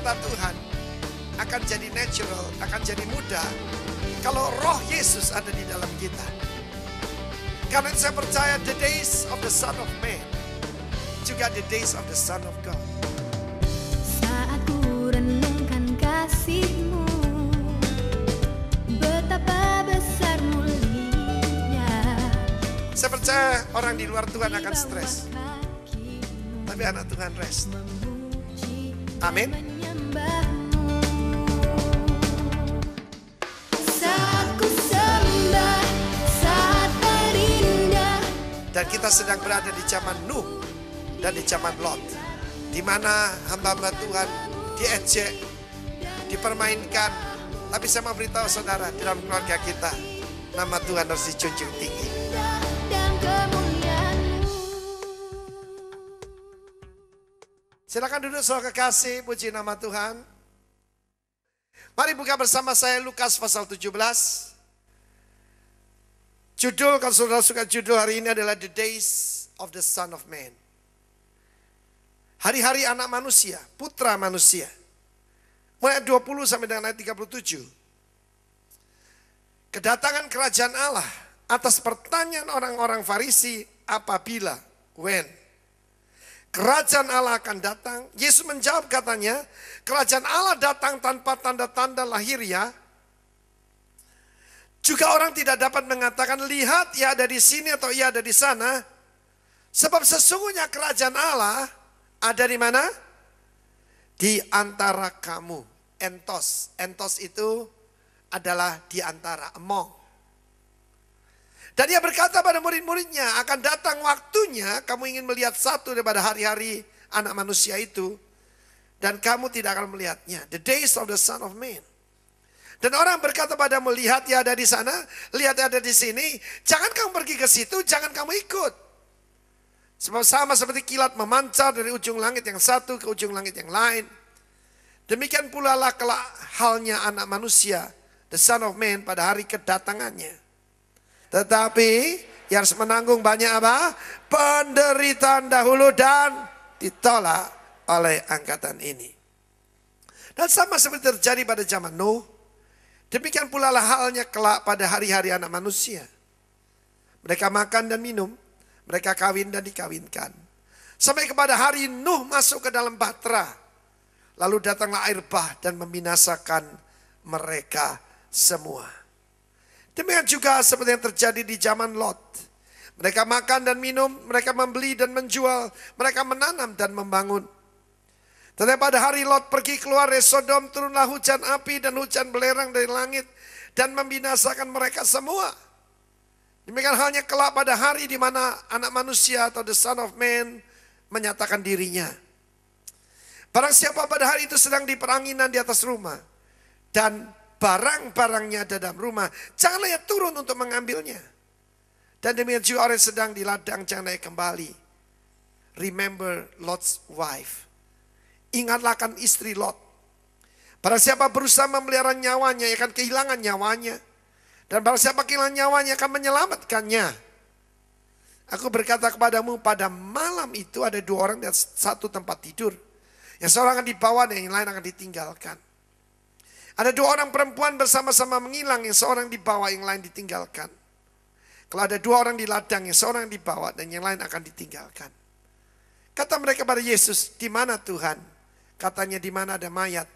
perintah Tuhan akan jadi natural, akan jadi mudah kalau roh Yesus ada di dalam kita. Karena itu saya percaya the days of the Son of Man juga the days of the Son of God. Saat ku renungkan kasih-Mu, betapa besar mulia. Saya percaya orang di luar Tuhan akan stres, tapi anak Tuhan rest. Amin. Dan kita sedang berada di zaman Nuh dan di zaman Lot, di mana hamba-hamba Tuhan diejek, dipermainkan. Tapi saya mau beritahu saudara, di dalam keluarga kita, nama Tuhan harus dijunjung tinggi. Silakan duduk saudara kekasih, puji nama Tuhan. Mari buka bersama saya Lukas pasal 17. Judul, kalau saudara suka judul hari ini adalah The Days of the Son of Man. Hari-hari anak manusia, putra manusia. Mulai ayat 20 sampai dengan ayat 37. Kedatangan kerajaan Allah atas pertanyaan orang-orang Farisi apabila, when. Kerajaan Allah akan datang. Yesus menjawab katanya, kerajaan Allah datang tanpa tanda-tanda lahiriah. Juga orang tidak dapat mengatakan, lihat ia ada di sini atau ia ada di sana. Sebab sesungguhnya kerajaan Allah ada di mana? Di antara kamu. Entos. Entos itu adalah di antara, among. Dan dia berkata pada murid-muridnya, akan datang waktunya kamu ingin melihat satu daripada hari-hari anak manusia itu. Dan kamu tidak akan melihatnya. The days of the Son of Man. Dan orang berkata padamu, lihat ya ada di sana, lihat ada di sini. Jangan kamu pergi ke situ, jangan kamu ikut. Sebab sama seperti kilat memancar dari ujung langit yang satu ke ujung langit yang lain. Demikian pula lah kelak halnya anak manusia, the Son of Man pada hari kedatangannya. Tetapi yang harus menanggung banyak apa? Penderitaan dahulu dan ditolak oleh angkatan ini. Dan sama seperti terjadi pada zaman Nuh. Demikian pula lah halnya kelak pada hari-hari anak manusia. Mereka makan dan minum, mereka kawin dan dikawinkan. Sampai kepada hari Nuh masuk ke dalam bahtera. Lalu datanglah air bah dan membinasakan mereka semua. Demikian juga seperti yang terjadi di zaman Lot. Mereka makan dan minum, mereka membeli dan menjual, mereka menanam dan membangun. Tetapi pada hari Lot pergi keluar dari Sodom, turunlah hujan api dan hujan belerang dari langit dan membinasakan mereka semua. Demikian halnya kelak pada hari di mana anak manusia atau the Son of Man menyatakan dirinya. Barang siapa pada hari itu sedang di peranginan di atas rumah dan barang-barangnya ada dalam rumah, janganlah ia turun untuk mengambilnya. Dan demikian juga orang yang sedang di ladang, jangan naik kembali. Remember Lot's wife. Ingatlah akan istri Lot. Barang siapa berusaha memelihara nyawanya, ia akan kehilangan nyawanya. Dan barang siapa kehilangan nyawanya, akan menyelamatkannya. Aku berkata kepadamu, pada malam itu ada dua orang di satu tempat tidur. Yang seorang akan dibawa dan yang lain akan ditinggalkan. Ada dua orang perempuan bersama-sama menghilang, yang seorang dibawa, yang lain ditinggalkan. Kalau ada dua orang di ladang, yang seorang dibawa dan yang lain akan ditinggalkan. Kata mereka pada Yesus, di mana Tuhan? Katanya di mana ada mayat,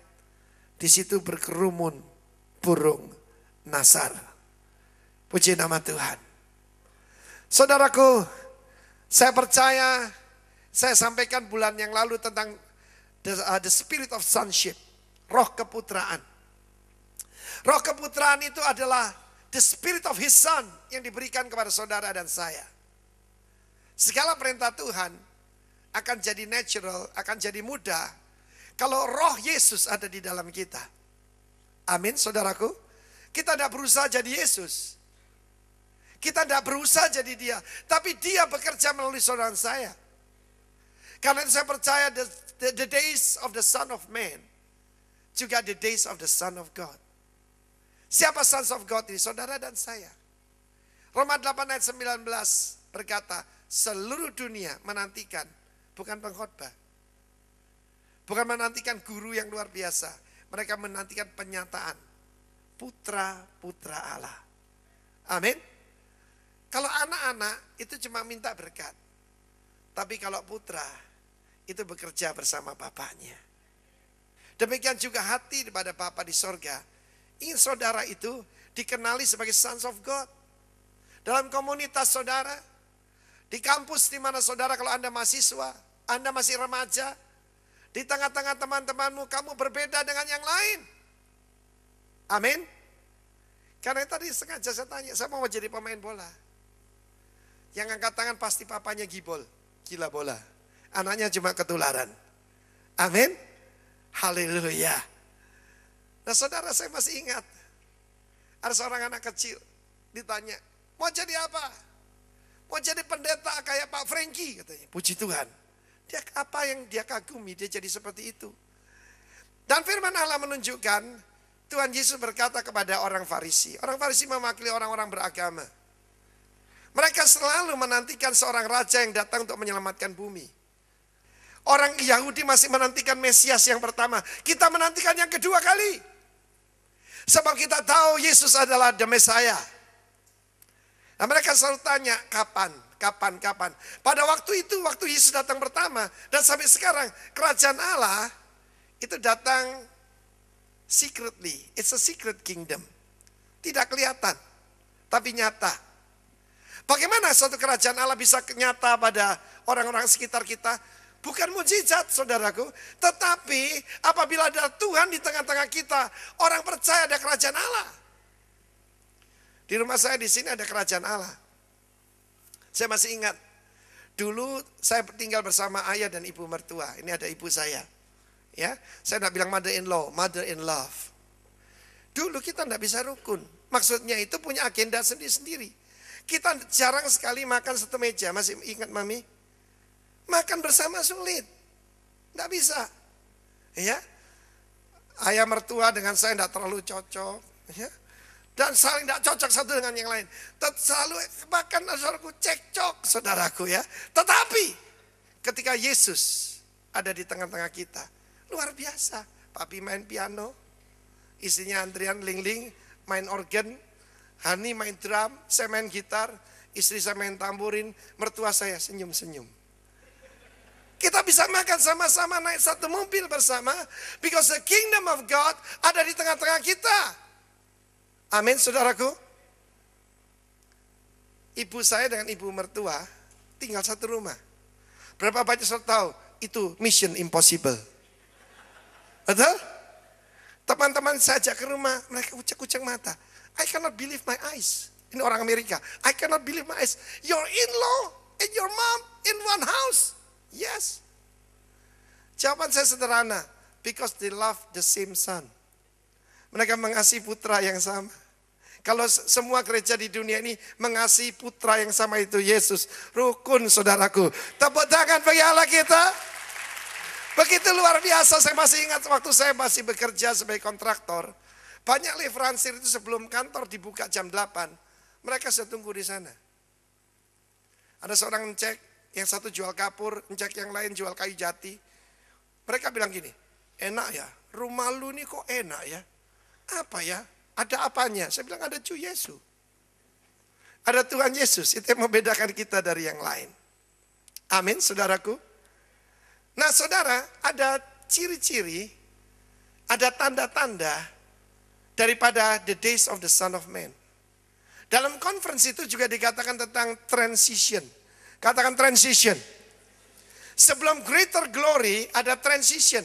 di situ berkerumun burung nasar. Puji nama Tuhan. Saudaraku, saya percaya, saya sampaikan bulan yang lalu tentang the spirit of sonship, roh keputraan. Roh keputraan itu adalah the spirit of his son yang diberikan kepada saudara dan saya. Segala perintah Tuhan akan jadi natural, akan jadi mudah kalau roh Yesus ada di dalam kita. Amin, saudaraku. Kita tidak berusaha jadi Yesus. Kita tidak berusaha jadi dia. Tapi dia bekerja melalui saudara saya. Karena itu saya percaya the days of the Son of Man juga the days of the Son of God. Siapa Sons of God ini? Saudara dan saya. Roma 8 ayat 19 berkata, seluruh dunia menantikan, bukan pengkhotbah, Bukan menantikan guru yang luar biasa. Mereka menantikan penyataan putra-putra Allah. Amin. Kalau anak-anak itu cuma minta berkat. Tapi kalau putra itu bekerja bersama bapaknya. Demikian juga hati daripada Bapa di sorga. Ingin saudara itu dikenali sebagai sons of God. Dalam komunitas saudara, di kampus di mana saudara, kalau Anda mahasiswa, Anda masih remaja, di tengah-tengah teman-temanmu kamu berbeda dengan yang lain. Amin. Karena tadi sengaja saya tanya, saya mau jadi pemain bola. Yang angkat tangan pasti papanya gila bola. Anaknya cuma ketularan. Amin. Haleluya. Nah saudara, saya masih ingat. Ada seorang anak kecil ditanya, mau jadi apa? Mau jadi pendeta kayak Pak Frankie katanya. Puji Tuhan. Dia apa yang dia kagumi, dia jadi seperti itu. Dan firman Allah menunjukkan, Tuhan Yesus berkata kepada orang Farisi. Orang Farisi mewakili orang-orang beragama. Mereka selalu menantikan seorang raja yang datang untuk menyelamatkan bumi. Orang Yahudi masih menantikan Mesias yang pertama. Kita menantikan yang kedua kali. Sebab kita tahu Yesus adalah the Messiah. Nah mereka selalu tanya, kapan? Pada waktu itu, waktu Yesus datang pertama. Dan sampai sekarang, kerajaan Allah itu datang secretly. It's a secret kingdom. Tidak kelihatan, tapi nyata. Bagaimana suatu kerajaan Allah bisa nyata pada orang-orang sekitar kita? Bukan mujizat saudaraku, tetapi apabila ada Tuhan di tengah-tengah kita, orang percaya ada kerajaan Allah. Di rumah saya di sini ada kerajaan Allah. Saya masih ingat, dulu saya tinggal bersama ayah dan ibu mertua. Ini ada ibu saya. Ya, saya tidak bilang mother-in-law, mother-in-love. Dulu kita tidak bisa rukun. Maksudnya itu punya agenda sendiri-sendiri. Kita jarang sekali makan satu meja. Masih ingat mami? Makan bersama sulit. Tidak bisa. Ya. Ayah mertua dengan saya tidak terlalu cocok. Ya. Dan saling tidak cocok satu dengan yang lain. Selalu bahkan saudaraku cekcok saudaraku ya. Tetapi ketika Yesus ada di tengah-tengah kita. Luar biasa. Papi main piano. Istrinya Andrian Lingling main organ. Hani main drum. Saya main gitar. Istri saya main tamburin. Mertua saya senyum-senyum. Kita bisa makan sama-sama, naik satu mobil bersama. Because the kingdom of God ada di tengah-tengah kita. Amin saudaraku. Ibu saya dengan ibu mertua tinggal satu rumah. Berapa banyak saudara tahu? Itu mission impossible. Betul? Teman-teman saya ajak ke rumah, mereka ucek-ucek mata. I cannot believe my eyes. Ini orang Amerika. I cannot believe my eyes. Your in-law and your mom in one house. Yes. Jawaban saya sederhana. Because they love the same son. Mereka mengasihi putra yang sama. Kalau semua gereja di dunia ini mengasihi putra yang sama itu Yesus. Rukun saudaraku. Tepuk tangan bagi Allah kita. Begitu luar biasa. Saya masih ingat waktu saya masih bekerja sebagai kontraktor. Banyak lift ransir itu sebelum kantor dibuka jam 8. Mereka sudah tunggu di sana. Ada seorang ngecek. Yang satu jual kapur, ngecek yang lain jual kayu jati. Mereka bilang gini, enak ya, rumah lu ini kok enak ya. Apa ya? Ada apanya? Saya bilang ada Tuhan Yesus. Ada Tuhan Yesus, itu yang membedakan kita dari yang lain. Amin, saudaraku. Nah saudara, ada ciri-ciri, ada tanda-tanda daripada the days of the Son of Man. Dalam conference itu juga dikatakan tentang transition. Katakan transition. Sebelum greater glory ada transition.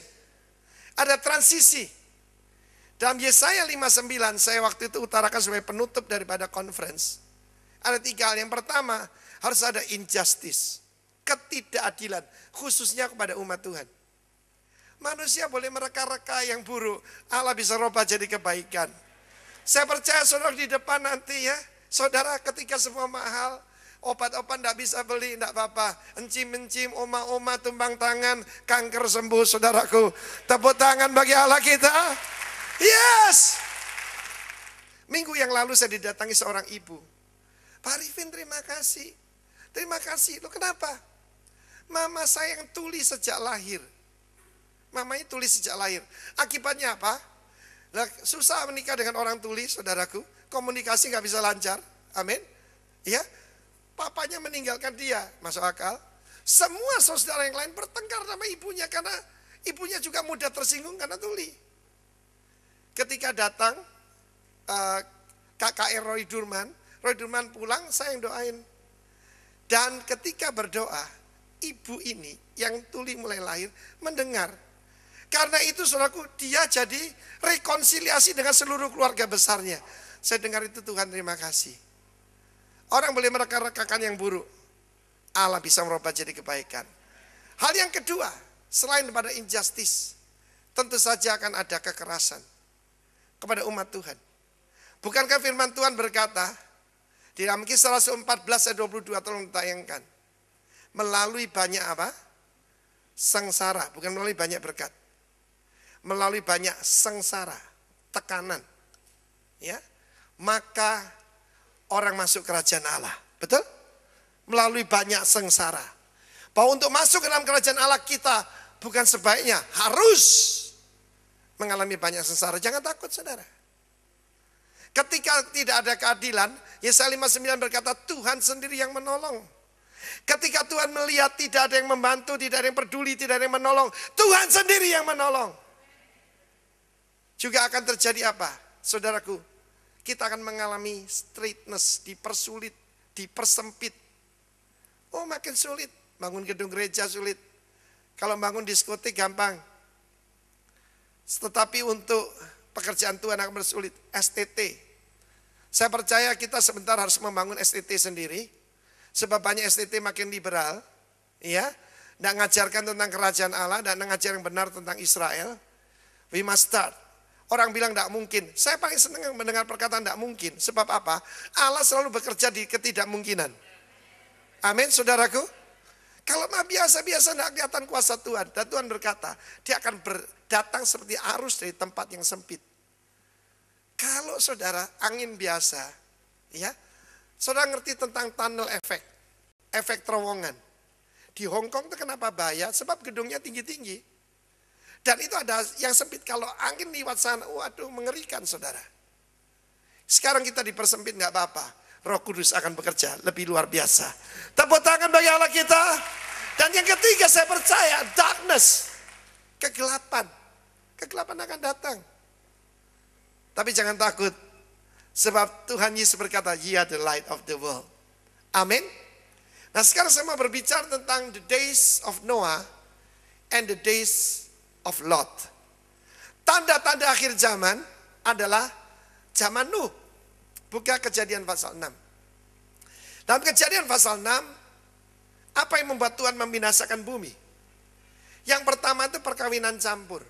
Ada transisi. Dalam Yesaya 59 saya waktu itu utarakan sebagai penutup daripada conference. Ada 3 hal. Yang pertama harus ada injustice. Ketidakadilan. Khususnya kepada umat Tuhan. Manusia boleh mereka-reka yang buruk. Allah bisa rubah jadi kebaikan. Saya percaya saudara di depan nanti ya. Saudara ketika semua mahal. Obat-obat tidak bisa beli, tidak apa-apa. Encim-encim, oma-oma, tumbang tangan, kanker sembuh saudaraku. Tepuk tangan bagi Allah kita. Yes. Minggu yang lalu saya didatangi seorang ibu. Pak Arifin terima kasih. Terima kasih. Loh kenapa? Mama saya yang tuli sejak lahir. Mamanya tuli sejak lahir. Akibatnya apa? Lah, susah menikah dengan orang tuli, saudaraku. Komunikasi nggak bisa lancar. Amin. Ya, papanya meninggalkan dia, masuk akal. Semua saudara yang lain bertengkar sama ibunya karena ibunya juga mudah tersinggung karena tuli. Ketika datang KKR Roy Durman pulang, saya yang doain. Dan ketika berdoa, ibu ini yang tuli mulai lahir mendengar. Karena itu saudaraku, dia jadi rekonsiliasi dengan seluruh keluarga besarnya. Saya dengar itu, Tuhan terima kasih. Orang boleh mereka-rekakan yang buruk, Allah bisa merubah jadi kebaikan. Hal yang kedua, selain daripada injustice, tentu saja akan ada kekerasan kepada umat Tuhan. Bukankah firman Tuhan berkata, di dalam Kisah Rasul 14 ayat 22, tolong tayangkan. Melalui banyak apa? Sengsara, bukan melalui banyak berkat. Melalui banyak sengsara, tekanan. Ya, maka orang masuk kerajaan Allah. Betul? Melalui banyak sengsara. Bahwa untuk masuk ke dalam kerajaan Allah kita bukan sebaiknya, harus mengalami banyak sengsara. Jangan takut saudara. Ketika tidak ada keadilan, Yesaya 59 berkata Tuhan sendiri yang menolong. Ketika Tuhan melihat tidak ada yang membantu, tidak ada yang peduli, tidak ada yang menolong, Tuhan sendiri yang menolong. Juga akan terjadi apa? Saudaraku, kita akan mengalami straightness, dipersulit, dipersempit. Oh makin sulit, bangun gedung gereja sulit. Kalau bangun diskotik gampang. Tetapi untuk pekerjaan Tuhan akan bersulit. STT. Saya percaya kita sebentar harus membangun STT sendiri. Sebab banyak STT makin liberal. Ya, tidak mengajarkan tentang kerajaan Allah, tidak mengajar yang benar tentang Israel. We must start. Orang bilang tidak mungkin. Saya paling senang mendengar perkataan tidak mungkin. Sebab apa? Allah selalu bekerja di ketidakmungkinan. Amin, saudaraku. Kalau mah biasa-biasa tidak kelihatan kuasa Tuhan. Dan Tuhan berkata, dia akan datang seperti arus dari tempat yang sempit. Kalau saudara angin biasa, ya, saudara ngerti tentang tunnel effect, efek terowongan. Di Hong Kong itu kenapa bahaya? Sebab gedungnya tinggi-tinggi. Dan itu ada yang sempit, kalau angin lewat sana, waduh mengerikan saudara. Sekarang kita dipersempit nggak apa-apa. Roh Kudus akan bekerja lebih luar biasa. Tepuk tangan bagi Allah kita. Dan yang ketiga saya percaya, darkness, kegelapan. Kegelapan akan datang. Tapi jangan takut. Sebab Tuhan Yesus berkata, ye are the light of the world. Amin. Nah sekarang saya mau berbicara tentang the days of Noah and the days of Lot. Tanda-tanda akhir zaman adalah zaman Nuh. Buka Kejadian pasal 6. Dalam Kejadian pasal 6, apa yang membuat Tuhan membinasakan bumi? Yang pertama itu perkawinan campur.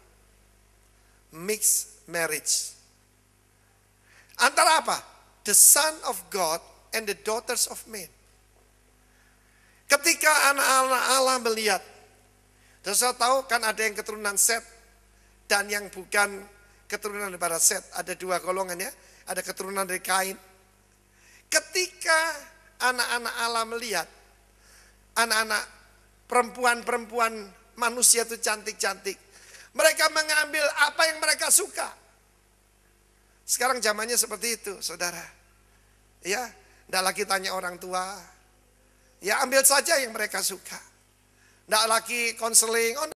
Mixed marriage. Antara apa? The son of God and the daughters of men. Ketika anak-anak Allah melihat, dan saya tahu kan ada yang keturunan Set dan yang bukan keturunan daripada Set. Ada dua golongan ya. Ada keturunan dari Kain. Ketika anak-anak Allah melihat anak-anak perempuan-perempuan manusia itu cantik-cantik, mereka mengambil apa yang mereka suka. Sekarang zamannya seperti itu, saudara. Ya, tidak lagi tanya orang tua. Ya, ambil saja yang mereka suka. Tidak lagi konseling. Oh,